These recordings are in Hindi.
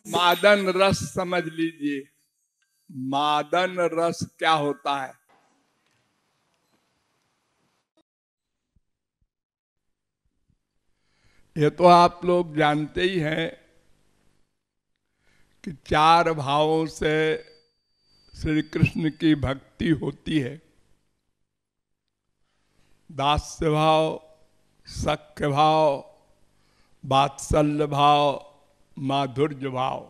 मादन रस समझ लीजिए। मादन रस क्या होता है? ये तो आप लोग जानते ही हैं कि चार भावों से श्री कृष्ण की भक्ति होती है। दास्य भाव, सख्य भाव, वात्सल्य भाव, माधुर्य भाव।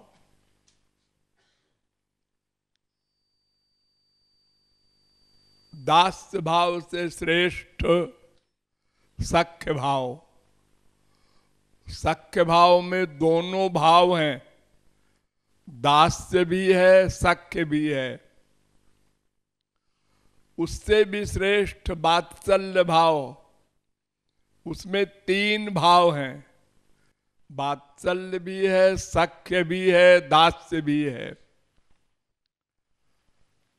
दास्य भाव से श्रेष्ठ सख्य भाव। सख्य भाव में दोनों भाव हैं, दास्य भी है, सख्य भी है। उससे भी श्रेष्ठ वात्सल्य भाव, उसमें तीन भाव हैं, वात्सल्य भी है, सख्य भी है, दास्य भी है।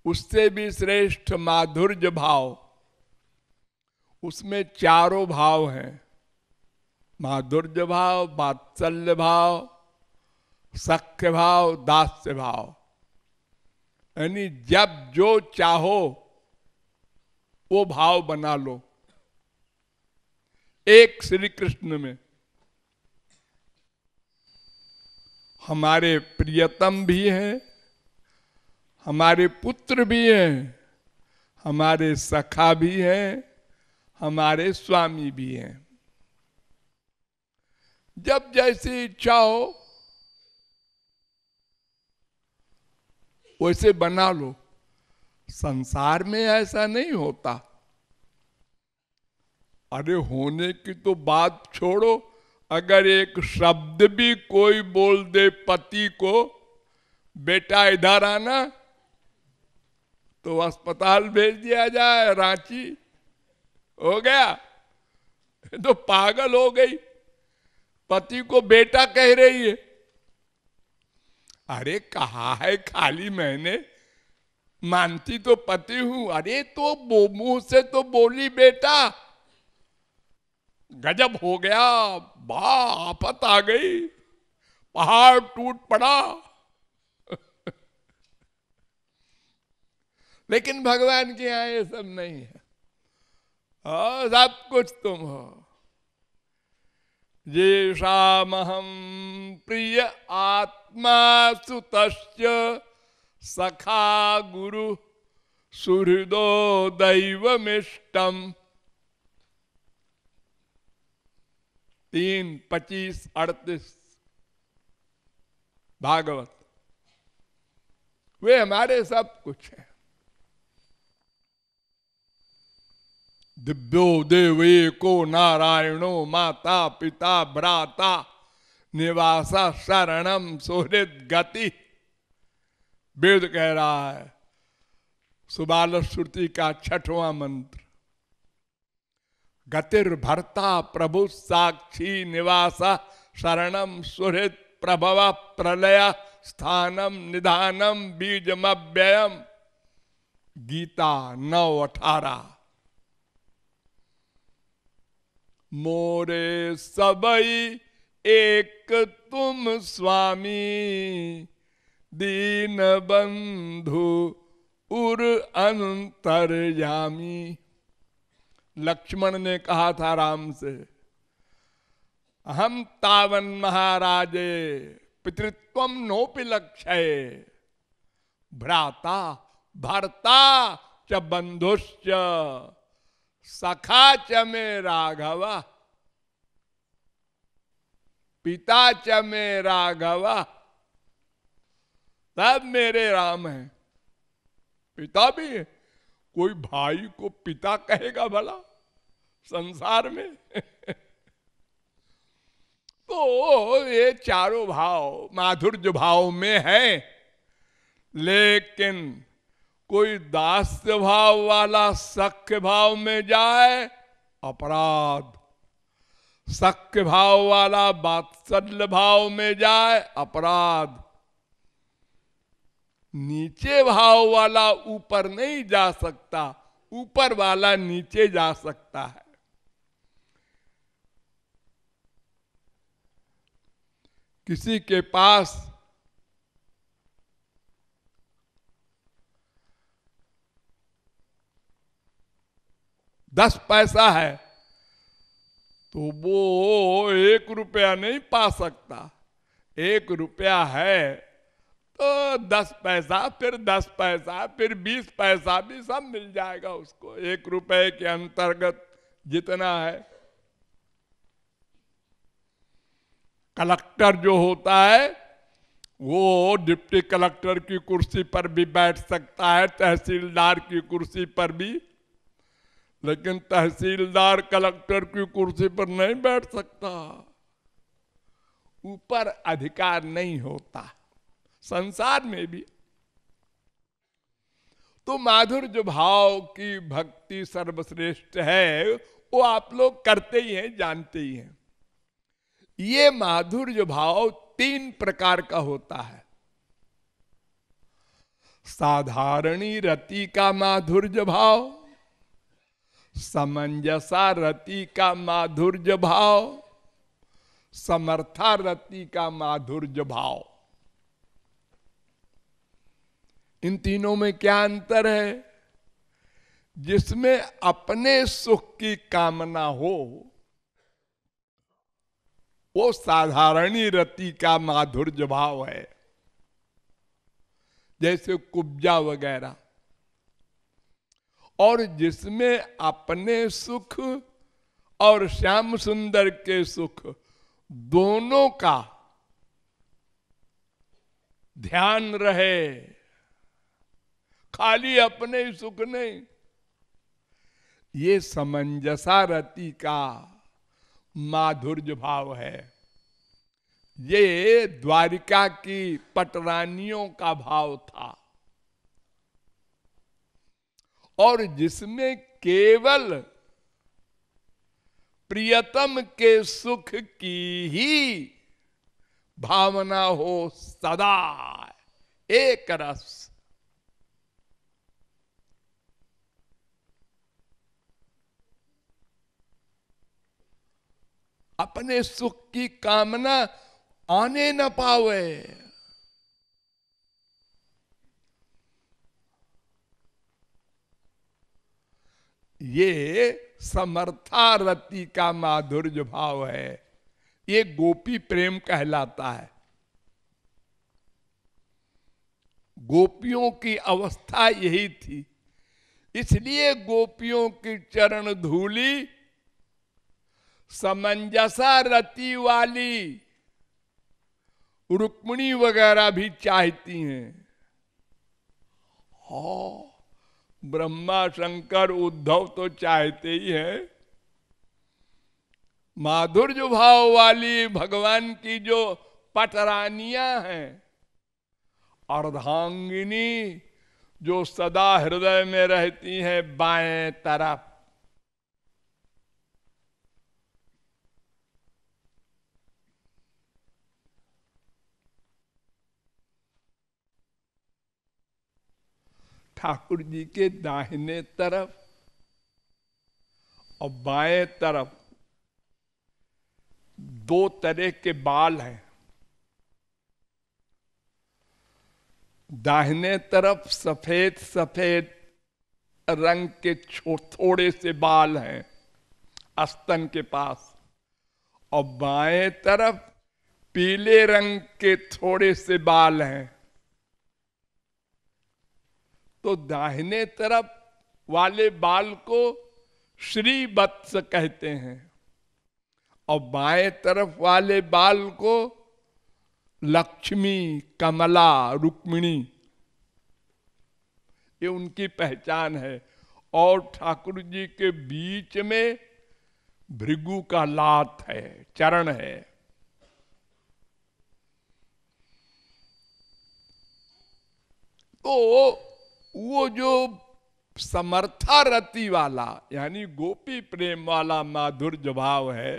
उससे भी श्रेष्ठ माधुर्य भाव, उसमें चारों भाव हैं, माधुर्य भाव, वात्सल्य भाव, सख्य भाव, दास्य भाव। यानी जब जो चाहो वो भाव बना लो एक श्री कृष्ण में। हमारे प्रियतम भी हैं, हमारे पुत्र भी हैं, हमारे सखा भी हैं, हमारे स्वामी भी हैं। जब जैसी इच्छा हो वैसे बना लो। संसार में ऐसा नहीं होता। अरे होने की तो बात छोड़ो, अगर एक शब्द भी कोई बोल दे पति को, बेटा इधर आना, तो अस्पताल भेज दिया जाए, रांची हो गया। तो पागल हो गई, पति को बेटा कह रही है। अरे कहा है खाली मैंने, मानती तो पति हूं। अरे तो मुंह से तो बोली बेटा, गजब हो गया, आफत आ गई, पहाड़ टूट पड़ा। लेकिन भगवान के यहां ये सब नहीं है। सब कुछ तुम हो। येषामहं प्रिय आत्मा सुतश्च सखा गुरु सुहृदो दैवमिष्टम। 3:25-38 भागवत। वे हमारे सब कुछ है। दिव्यो देवे को नारायणो माता पिता भ्राता निवासा शरणम सुहृद गति। वेद कह रहा है, सुबाल श्रुति का 6वां मंत्र। गतिर भर्ता प्रभु साक्षी निवासा शरणम सुहृद प्रभव प्रलय स्थानम निधानम बीजमव्ययम। गीता 9:18। मोरे सबई एक तुम स्वामी, दीन बंधु उर अंतर्यामी। लक्ष्मण ने कहा था राम से, हम तावन महाराजे पितृत्वम नोपि लक्ष्य, भ्राता भर्ता च बंधुश्च सखा च मे राघव। पिता च मे राघव। सब मेरे राम हैं। पिता भी है। कोई भाई को पिता कहेगा भला संसार में? तो ये चारों भाव माधुर्य भाव में है। लेकिन कोई दास्य भाव वाला सख्य भाव में जाए, अपराध। सख्य भाव वाला वात्सल्य भाव में जाए, अपराध। नीचे भाव वाला ऊपर नहीं जा सकता, ऊपर वाला नीचे जा सकता है। किसी के पास 10 पैसा है तो वो 1 रुपया नहीं पा सकता। 1 रुपया है तो 10 पैसा, फिर 10 पैसा, फिर 20 पैसा भी सब मिल जाएगा उसको 1 रुपए के अंतर्गत जितना है। कलेक्टर जो होता है वो डिप्टी कलेक्टर की कुर्सी पर भी बैठ सकता है, तहसीलदार की कुर्सी पर भी, लेकिन तहसीलदार कलेक्टर की कुर्सी पर नहीं बैठ सकता, ऊपर अधिकार नहीं होता संसार में भी। तो माधुर्य भाव की भक्ति सर्वश्रेष्ठ है, वो आप लोग करते ही हैं, जानते ही हैं। ये माधुर्य भाव 3 प्रकार का होता है। साधारणी रति का माधुर्य भाव, समंजसा रति का माधुर्य भाव, समर्था रति का माधुर्य भाव। इन तीनों में क्या अंतर है? जिसमें अपने सुख की कामना हो वो साधारणी रति का माधुर्य भाव है, जैसे कुब्जा वगैरह। और जिसमें अपने सुख और श्याम सुंदर के सुख दोनों का ध्यान रहे, खाली अपने ही सुख नहीं, ये समंजसा रति का माधुर्य भाव है। ये द्वारिका की पटरानियों का भाव था। और जिसमें केवल प्रियतम के सुख की ही भावना हो सदा, एक रस, अपने सुख की कामना आने न पावे। ये समर्था रति का माधुर्य भाव है। ये गोपी प्रेम कहलाता है। गोपियों की अवस्था यही थी, इसलिए गोपियों की चरण धूली समंजसा रति वाली रुक्मिणी वगैरह भी चाहती हैं। हाँ, ब्रह्मा शंकर उद्धव तो चाहते ही हैं। माधुर्य भाव वाली भगवान की जो पटरानियां हैं, अर्धांगिनी जो सदा हृदय में रहती हैं बाएं तरफ, ठाकुर जी के दाहिने तरफ और बाएं तरफ 2 तरह के बाल हैं। दाहिने तरफ सफेद सफेद रंग के थोड़े से बाल हैं आस्तन के पास, और बाएं तरफ पीले रंग के थोड़े से बाल हैं। तो दाहिने तरफ वाले बाल को श्री वत्स कहते हैं और बाएं तरफ वाले बाल को लक्ष्मी, कमला, रुक्मिणी, ये उनकी पहचान है। और ठाकुर जी के बीच में भृगु का लात है, चरण है। तो वो जो समर्था रति वाला यानी गोपी प्रेम वाला माधुर्य भाव है,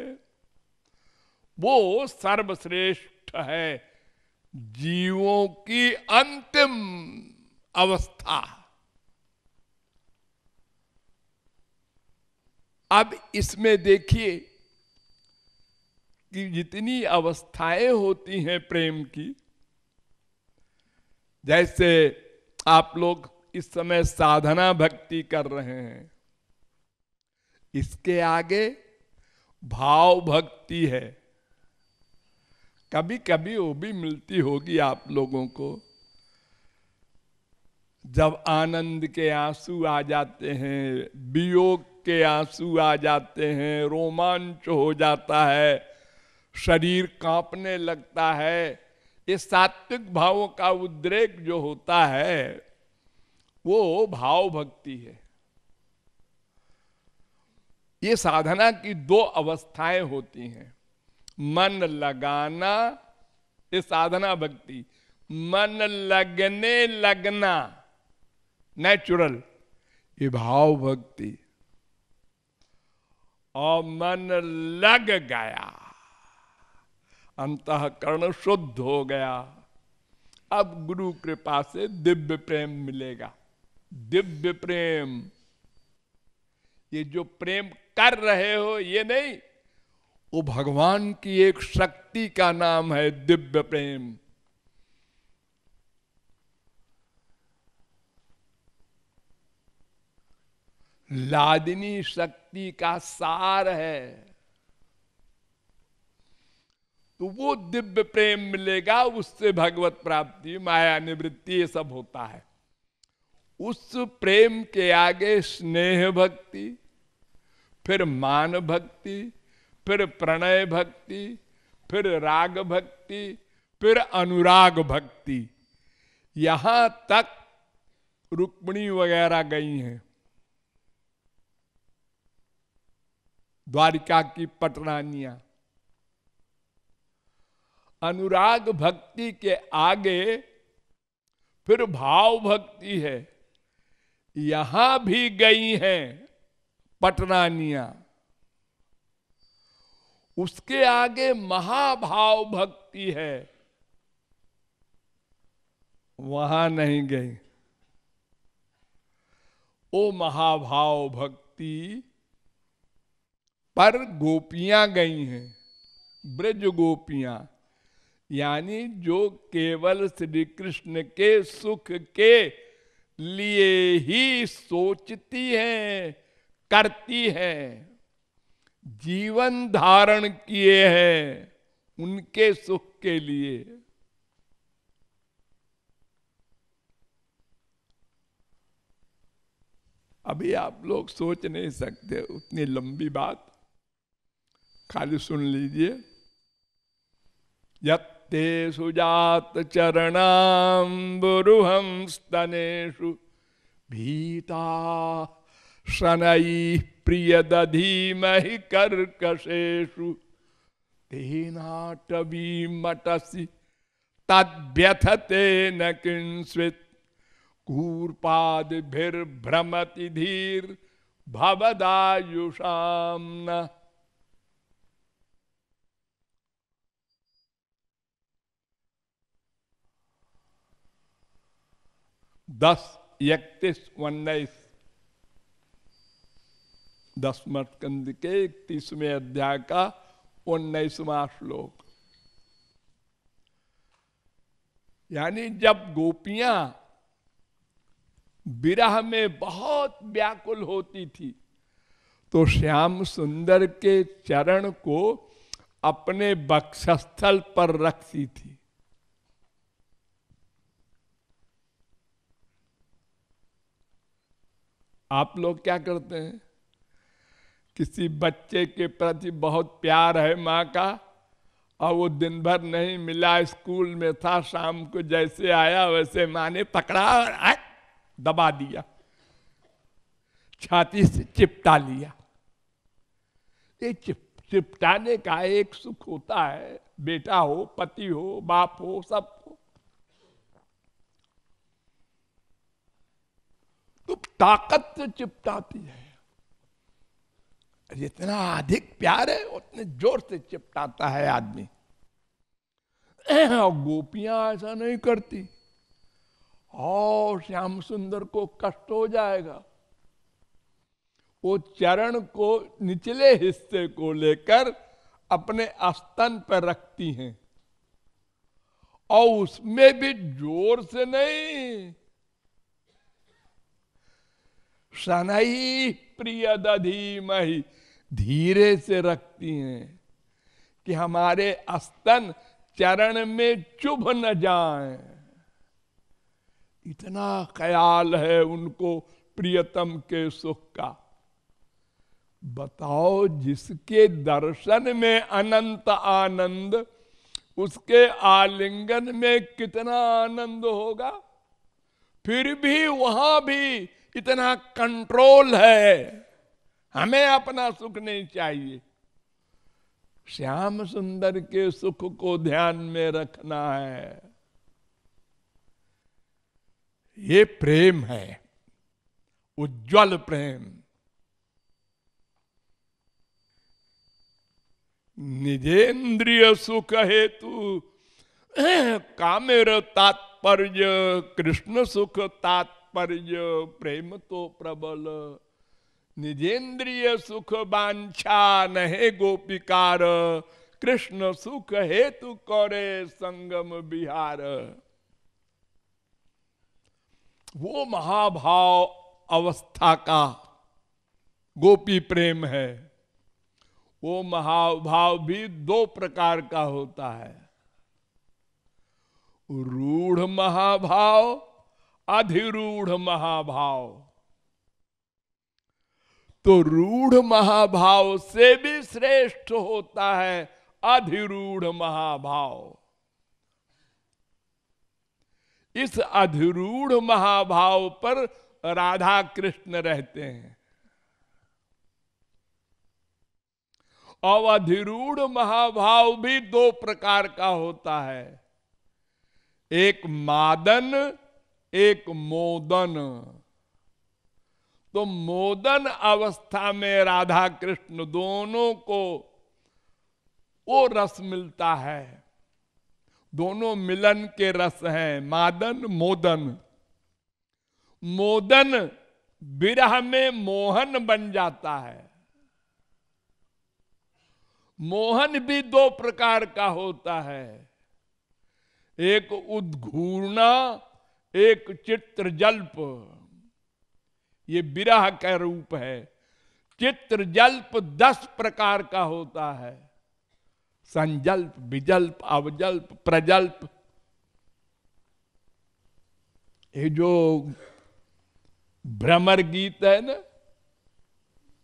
वो सर्वश्रेष्ठ है, जीवों की अंतिम अवस्था। अब इसमें देखिए कि जितनी अवस्थाएं होती हैं प्रेम की, जैसे आप लोग इस समय साधना भक्ति कर रहे हैं, इसके आगे भाव भक्ति है। कभी कभी वो भी मिलती होगी आप लोगों को, जब आनंद के आंसू आ जाते हैं, वियोग के आंसू आ जाते हैं, रोमांच हो जाता है, शरीर कांपने लगता है। ये सात्विक भावों का उद्रेक जो होता है वो भाव भक्ति है। ये साधना की दो अवस्थाएं होती हैं। मन लगाना, ये साधना भक्ति। मन लगने लगना नेचुरल, ये भाव भक्ति। और मन लग गया, अंतःकरण शुद्ध हो गया, अब गुरु कृपा से दिव्य प्रेम मिलेगा। दिव्य प्रेम, ये जो प्रेम कर रहे हो ये नहीं, वो भगवान की एक शक्ति का नाम है दिव्य प्रेम। लादिनी शक्ति का सार है। तो वो दिव्य प्रेम मिलेगा, उससे भगवत प्राप्ति, माया निवृत्ति, ये सब होता है। उस प्रेम के आगे स्नेह भक्ति, फिर मान भक्ति, फिर प्रणय भक्ति, फिर राग भक्ति, फिर अनुराग भक्ति, यहां तक रुक्मिणी वगैरह गई हैं। द्वारिका की पटरानियां। अनुराग भक्ति के आगे फिर भाव भक्ति है, यहां भी गई हैं पटरानियां। उसके आगे महाभाव भक्ति है, वहां नहीं गई। वो महाभाव भक्ति पर गोपियां गई हैं, ब्रज गोपियां, यानी जो केवल श्री कृष्ण के सुख के लिए ही सोचती हैं, करती हैं, जीवन धारण किए हैं उनके सुख के लिए। अभी आप लोग सोच नहीं सकते उतनी लंबी बात, खाली सुन लीजिए। यत्ते सुजात चरणाम्बुरुहं स्तनेषु भीता शनैः प्रियदधीमहि कर्कशेषु तेनाटवीमटसि तद्व्यथते न किंस्वित् कूर्पादिभिर्भ्रमति धीर भवदायुषाम न। 10:31-19 10वें स्कंद के 31वें अध्याय का 19वां श्लोक। यानी जब गोपियां विरह में बहुत व्याकुल होती थी तो श्याम सुंदर के चरण को अपने वक्षस्थल पर रखती थी। आप लोग क्या करते हैं? किसी बच्चे के प्रति बहुत प्यार है माँ का, और वो दिन भर नहीं मिला, स्कूल में था, शाम को जैसे आया वैसे माँ ने पकड़ा और दबा दिया, छाती से चिपटा लिया। ये चिपटाने का एक सुख होता है, बेटा हो, पति हो, बाप हो, सब हो। तो ताकत से चिपटाती है, जितना अधिक प्यार है उतने जोर से चिपटाता है आदमी। गोपियां ऐसा नहीं करती, और श्याम सुंदर को कष्ट हो जाएगा। वो चरण को, निचले हिस्से को लेकर अपने स्तन पर रखती हैं, और उसमें भी जोर से नहीं, शनैः प्रिय दधीमहि, धीरे से रखती हैं कि हमारे स्तन चरण में चुभ न जाएं। इतना ख्याल है उनको प्रियतम के सुख का। बताओ, जिसके दर्शन में अनंत आनंद, उसके आलिंगन में कितना आनंद होगा। फिर भी वहां भी इतना कंट्रोल है, हमें अपना सुख नहीं चाहिए। श्याम सुंदर के सुख को ध्यान में रखना है। ये प्रेम है, उज्ज्वल प्रेम। निजेंद्रिय सुख हेतु कामेर तात्पर्य, कृष्ण सुख तात्पर्य प्रेम तो प्रबल। निजेंद्रिय सुख वांछा नहे गोपिकार, कृष्ण सुख हेतु करे संगम विहार। वो महाभाव अवस्था का गोपी प्रेम है। वो महाभाव भी दो प्रकार का होता है, रूढ़ महाभाव, अधिरूढ़ महाभाव। तो रूढ़ महाभाव से भी श्रेष्ठ होता है अधिरूढ़ महाभाव। इस अधिरूढ़ महाभाव पर राधा कृष्ण रहते हैं। और अधिरूढ़ महाभाव भी दो प्रकार का होता है, एक मादन, एक मोदन। तो मोदन अवस्था में राधा कृष्ण दोनों को वो रस मिलता है, दोनों मिलन के रस हैं, मादन मोदन। मोदन विरह में मोहन बन जाता है। मोहन भी दो प्रकार का होता है, एक उद्घूर्णा, एक चित्रजल्प। ये विरह का रूप है। चित्रजल्प 10 प्रकार का होता है, संजल्प, विजल्प, अवजल्प, प्रजल्प। ये जो भ्रमर गीत है ना,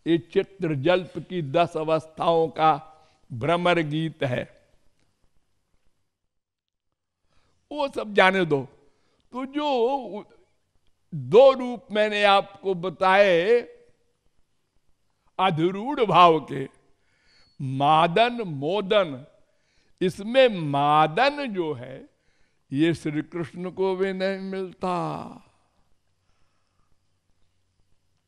ये चित्रजल्प की 10 अवस्थाओं का भ्रमर गीत है। वो सब जाने दो। तो जो दो रूप मैंने आपको बताए अधिरूढ़ भाव के, मादन मोदन, इसमें मादन जो है ये श्री कृष्ण को भी नहीं मिलता।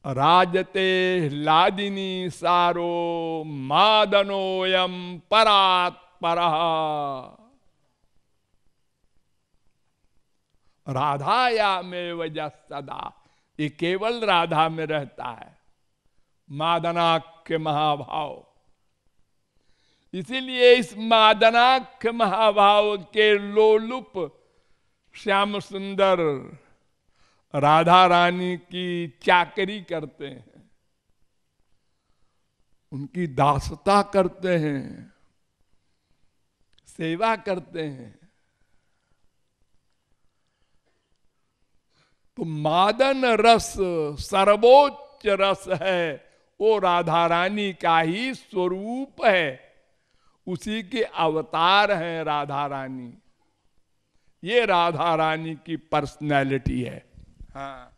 राजते लादिनी सारो मादनोयम परात्परः। राधाया में वजह सदा, ये केवल राधा में रहता है मादनाख्य महाभाव। इसीलिए इस मादनाख्य महाभाव के लोलुप श्याम सुंदर राधा रानी की चाकरी करते हैं, उनकी दासता करते हैं, सेवा करते हैं। तो मादन रस सर्वोच्च रस है, वो राधा रानी का ही स्वरूप है, उसी के अवतार हैं राधा रानी। ये राधा रानी की पर्सनैलिटी है। हाँ।